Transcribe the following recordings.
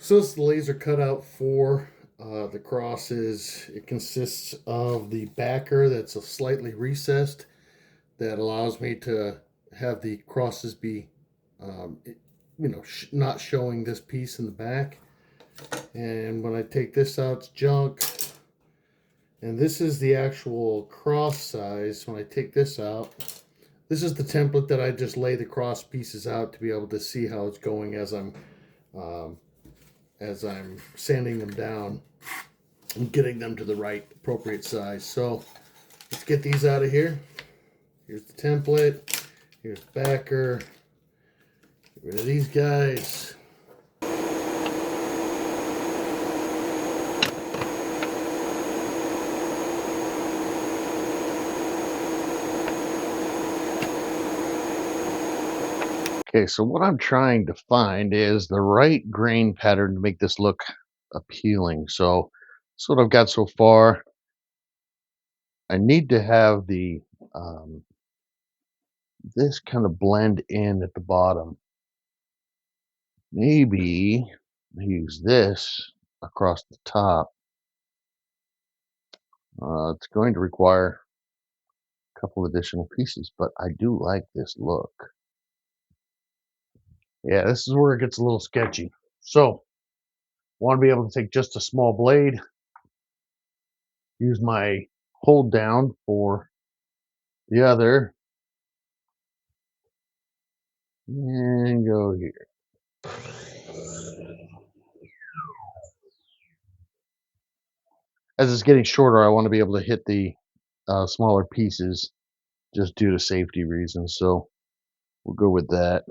So this is the laser cutout for the crosses. It consists of the backer that's a slightly recessed that allows me to have the crosses be, um, not showing this piece in the back. And when I take this out, it's junk. And this is the actual cross size. When I take this out, this is the template that I just lay the cross pieces out to be able to see how it's going um, as I'm sanding them down and getting them to the right appropriate size. So let's get these out of here. Here's the template. Here's the backer. Get rid of these guys. Okay, so what I'm trying to find is the right grain pattern to make this look appealing. So that's what I've got so far. I need to have the um, this kind of blend in at the bottom. Maybe use this across the top. It's going to require a couple additional pieces, but I do like this look. Yeah, this is where it gets a little sketchy. So, want to be able to take just a small blade, use my hold down for the other, and go here. As it's getting shorter, I want to be able to hit the smaller pieces just due to safety reasons. So, we'll go with that.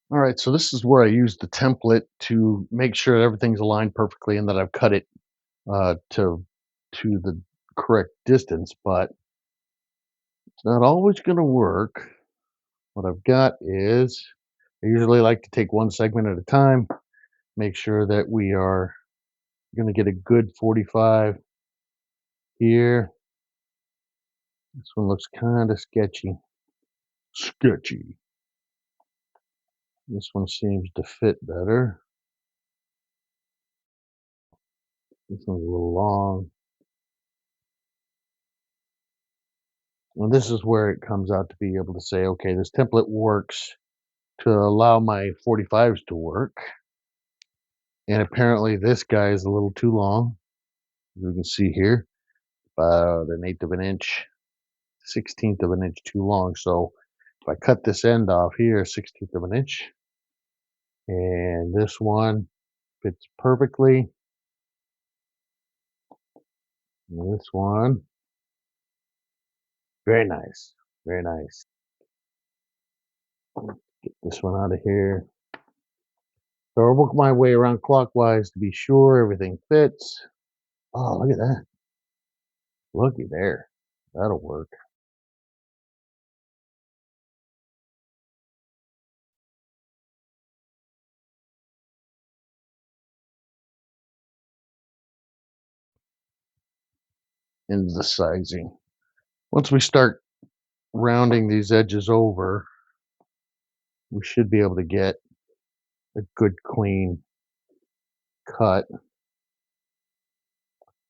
All right, so this is where I use the template to make sure everything's aligned perfectly and that I've cut it to the correct distance. But It's not always going to work. What I've got is I usually like to take one segment at a time, make sure that we are going to get a good 45 here. This one looks kind of sketchy. Sketchy. This one seems to fit better. This one's a little long. And this is where it comes out to be able to say, okay, this template works to allow my 45s to work. And apparently this guy is a little too long. As you can see here, about an eighth of an inch, 16th of an inch too long. So if I cut this end off here, 16th of an inch, and this one fits perfectly. And this one, very nice, very nice. Get this one out of here. So I'll work my way around clockwise to be sure everything fits. Oh, look at that. Looky there. That'll work. Into the sizing. Once we start rounding these edges over, we should be able to get a good clean cut.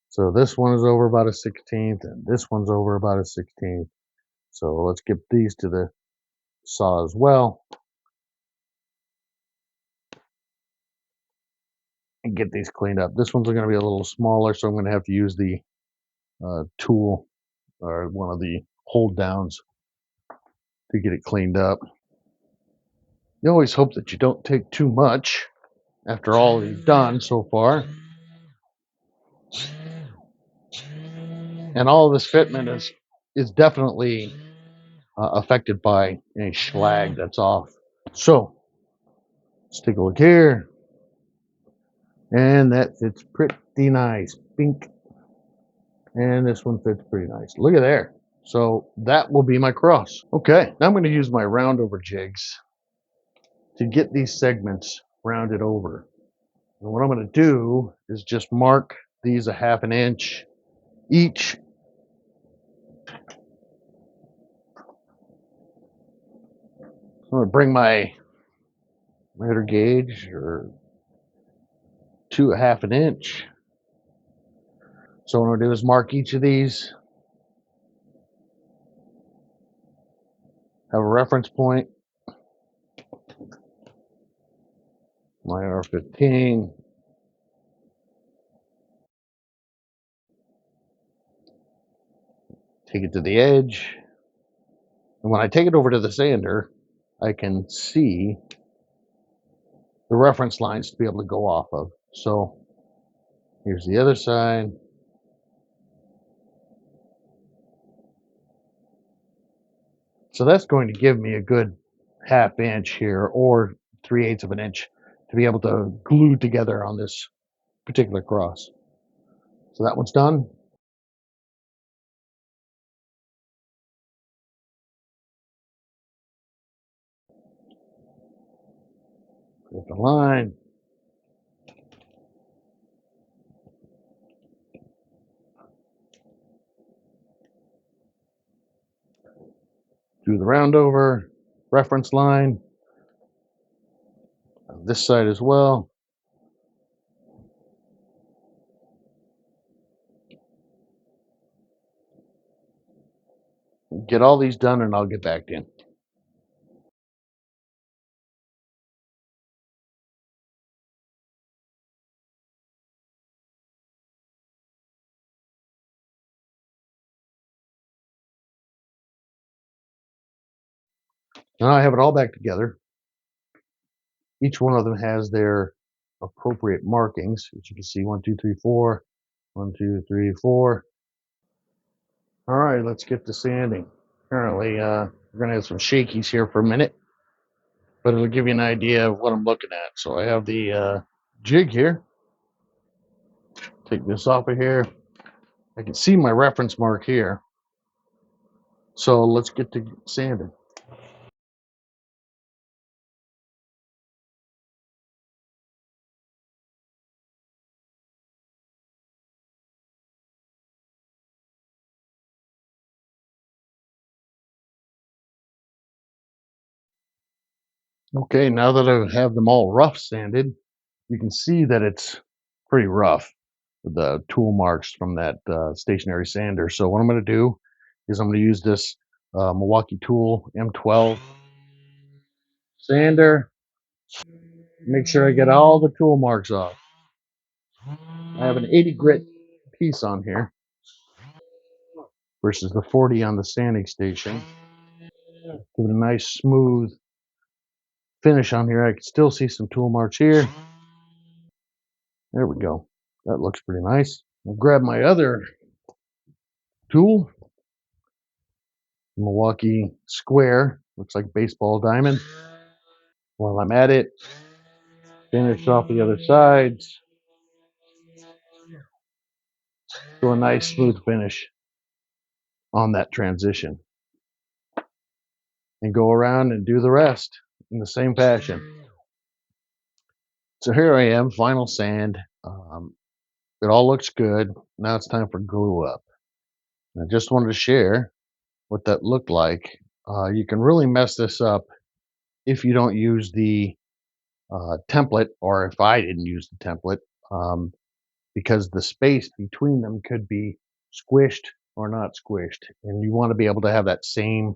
So this one is over about a 16th and this one's over about a 16th. So let's get these to the saw as well and get these cleaned up. This one's going to be a little smaller, so I'm going to have to use the tool or one of the hold downs to get it cleaned up. You always hope that you don't take too much after all you've done so far. And all of this fitment is definitely affected by any slag that's off. So let's take a look here. And that fits pretty nice. Pink. And this one fits pretty nice. Look at there. So that will be my cross. Okay, now I'm going to use my round over jigs to get these segments rounded over. And what I'm going to do is just mark these a half an inch each. I'm going to bring my miter gauge to a half an inch. So what I'm going to do is mark each of these, have a reference point, my R15, take it to the edge, and when I take it over to the sander, I can see the reference lines to be able to go off of. So here's the other side. So that's going to give me a good half inch here, or 3/8 of an inch, to be able to glue together on this particular cross. So that one's done. Get the line. Do the round over, reference line. On this side as well. Get all these done and I'll get back in. Now I have it all back together. Each one of them has their appropriate markings. As you can see, 1, 2, 3, 4. 1, 2, 3, 4. All right, let's get to sanding. Apparently, we're going to have some shakies here for a minute, but it'll give you an idea of what I'm looking at. So I have the jig here. Take this off of here. I can see my reference mark here. So let's get to sanding. Okay, now that I have them all rough sanded, you can see that it's pretty rough with the tool marks from that stationary sander. So what I'm going to do is I'm going to use this Milwaukee Tool M12 sander. Make sure I get all the tool marks off. I have an 80 grit piece on here versus the 40 on the sanding station. Give it a nice smooth finish on here. I can still see some tool marks here. There we go. That looks pretty nice. I'll grab my other tool, Milwaukee Square. Looks like baseball diamond. While I'm at it, finish off the other sides. Do a nice smooth finish on that transition. And go around and do the rest in the same fashion. So here I am, final sand. It all looks good. Now it's time for glue up. And I just wanted to share what that looked like. You can really mess this up if you don't use the template, or if I didn't use the template, because the space between them could be squished or not squished. And you want to be able to have that same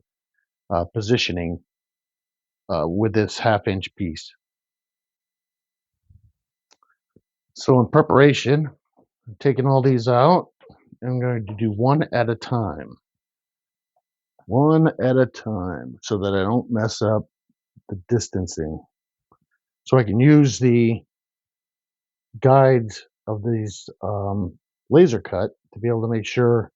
positioning with this half-inch piece. So in preparation, I'm taking all these out. I'm going to do one at a time. One at a time so that I don't mess up the distancing. So I can use the guides of these laser cut to be able to make sure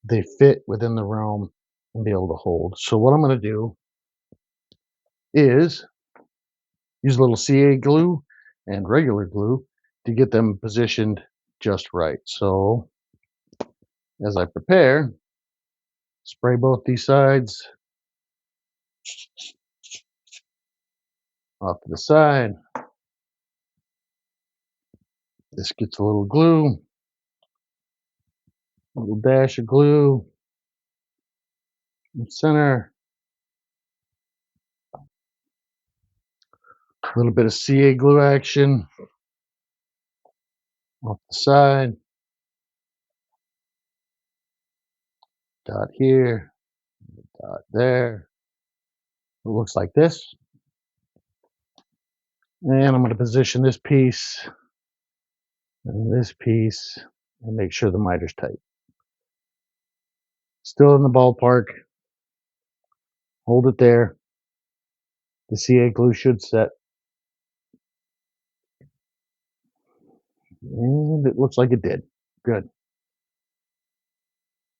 they fit within the realm and be able to hold. So what I'm going to do is use a little CA glue and regular glue to get them positioned just right. So as I prepare, spray both these sides off to the side. This gets a little glue, a little dash of glue in the center, a little bit of CA glue action off the side, dot here, dot there. It looks like this. And I'm going to position this piece and this piece and make sure the miter's tight. Still in the ballpark. Hold it there. The CA glue should set. And it looks like it did. Good.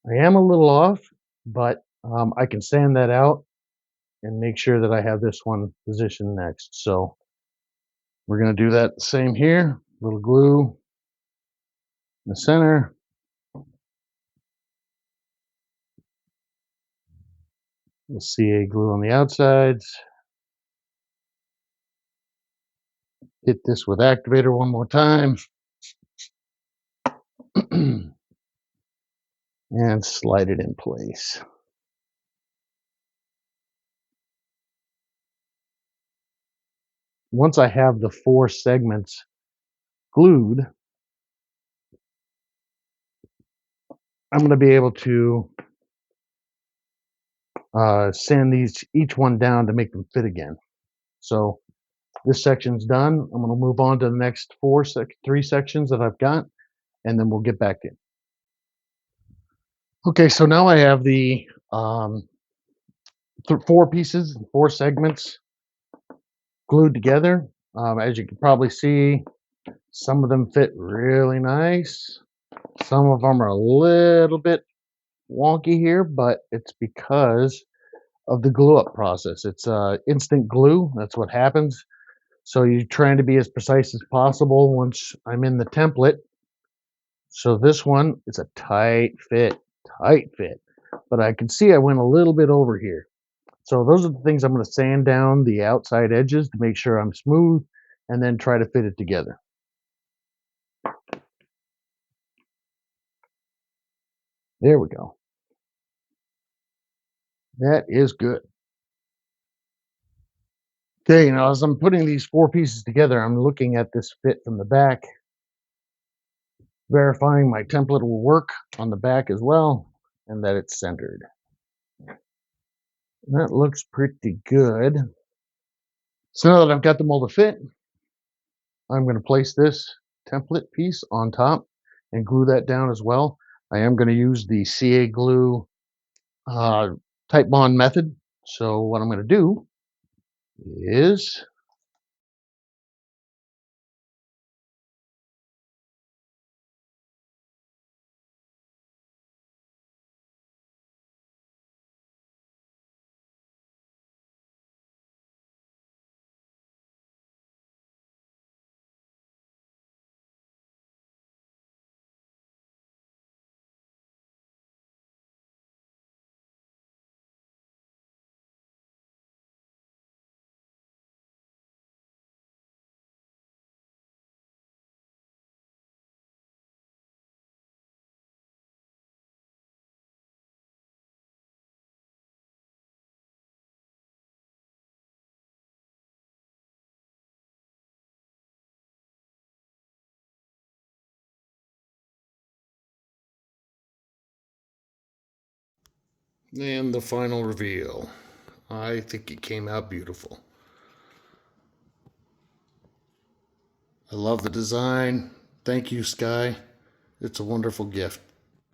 I am a little off, but I can sand that out and make sure that I have this one positioned next. So we're going to do that same here. Little glue in the center. Little CA glue on the outsides. Hit this with activator one more time. And slide it in place. Once I have the 4 segments glued, I'm going to be able to sand these each one down to make them fit again. So this section's done. I'm going to move on to the next 3 sections that I've got, and then we'll get back in. Okay, so now I have the 4 pieces, 4 segments glued together. As you can probably see, some of them fit really nice. Some of them are a little bit wonky here, but it's because of the glue up process. It's instant glue. That's what happens. So you're trying to be as precise as possible once I'm in the template. So this one is a tight fit, tight fit. but I can see I went a little bit over here. So those are the things I'm going to sand down the outside edges to make sure I'm smooth and then try to fit it together. There we go. That is good. Okay, now as I'm putting these four pieces together, I'm looking at this fit from the back, verifying my template will work on the back as well, and that it's centered. That looks pretty good. So now that I've got them all to fit, I'm going to place this template piece on top and glue that down as well. I am going to use the CA glue type bond method. So what I'm going to do is and the final reveal. I think it came out beautiful. I love the design. Thank you, Sky. It's a wonderful gift.